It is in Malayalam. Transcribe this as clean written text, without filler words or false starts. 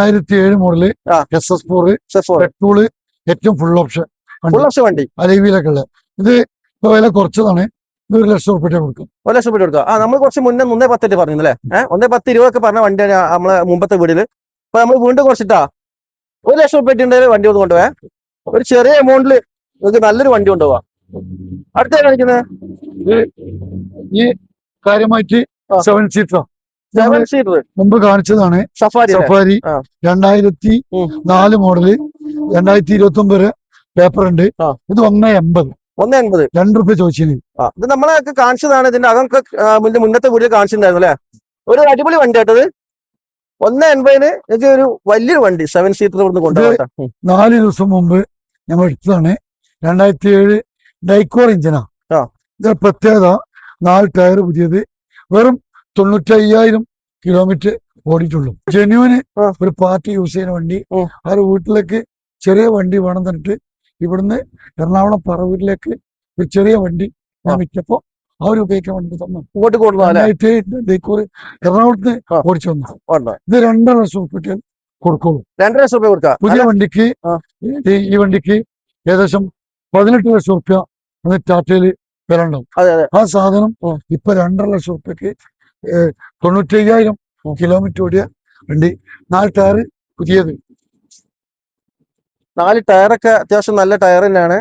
2007 മോഡല് SS4 പെട്രോള് ഏറ്റവും ഫുൾ ഓപ്ഷൻ വണ്ടി അലവിയിലൊക്കെ ഉള്ളത്. ഇത് ഇപ്പൊ വില കുറച്ചതാണ്. ഇത് 1 ലക്ഷം റുപ്യ കൊടുക്കും. 1 ലക്ഷം രൂപ കൊടുക്കുക. നമ്മൾ കുറച്ച് മുന്നേ 1.10 പറഞ്ഞു അല്ലേ? 1.10, 20 പറഞ്ഞ വണ്ടിയാണ് നമ്മളെ മുമ്പത്തെ വീടില്. അപ്പൊ നമ്മൾ വീണ്ടും കുറച്ചിട്ടാ 1 ലക്ഷം റുപ്യ ഉണ്ടെങ്കിൽ വണ്ടി ഒന്ന് കൊണ്ടുപോയാ ഒരു ചെറിയ എമൗണ്ടിൽ നിങ്ങൾക്ക് നല്ലൊരു വണ്ടി കൊണ്ടുപോവാം. അടുത്ത കാണിക്കുന്നത് ഈ കാര്യമായിട്ട് 7 സീറ്റർ മുമ്പ് കാണിച്ചതാണ്. സഫാരി 2004 മോഡല് 2029 പേപ്പർ ഉണ്ട്. ഇത് 1.80 2 റുപ്യ ചോദിച്ചു. ഇത് നമ്മളൊക്കെ കാണിച്ചതാണ്. ഇതിന്റെ അതൊക്കെ മുന്നത്തെ വീഡിയോ കാണിച്ചിട്ടുണ്ടായിരുന്നു അല്ലെ? ഒരു അടിപൊളി വണ്ടി ആയിട്ടത്. 1.80 എനിക്ക് ഒരു വലിയൊരു വണ്ടി 7 സീറ്റർ ഇവിടുന്ന് കൊണ്ടുപോകട്ടെ. 4 ദിവസം മുമ്പ് ഞങ്ങൾ എടുത്തതാണ്. 2007 ഡൈക്കോർ ഇഞ്ചനാ. ഇത് പ്രത്യേകത 4 ടയർ പുതിയത്. വെറും 95,000 കിലോമീറ്റർ ഓടിയിട്ടുള്ളൂ. ജെന്യൂന് ഒരു പാർട്ടി യൂസ് ചെയ്യുന്ന വണ്ടി. ആ ഒരു വീട്ടിലേക്ക് ചെറിയ വണ്ടി വേണം തന്നിട്ട് ഇവിടുന്ന് എറണാകുളം പറവൂരിലേക്ക് ഒരു ചെറിയ വണ്ടി ഞാൻ വിറ്റപ്പോ അവർ ഉപയോഗിക്കാൻ വേണ്ടി തന്നു. എറണാകുളത്ത് ഓടിച്ചു വന്നു. ഇത് 2.5 ലക്ഷം റുപ്യ കൊടുക്കുള്ളൂ. 2 ലക്ഷം റുപ്യ കൊടുക്കാം. പുതിയ വണ്ടിക്ക് ഈ വണ്ടിക്ക് ഏകദേശം 18 ലക്ഷം റുപ്യ ടാറ്റയില് വില ഉണ്ടാവും. ആ സാധനം ഇപ്പൊ 2.5 ലക്ഷം റുപ്യക്ക് 95,000 കിലോമീറ്റർ ഓടിയ വണ്ടി. 4 ടയർ പുതിയത്. 4 ടയറൊക്കെ അത്യാവശ്യം നല്ല ടയർ തന്നെയാണ്.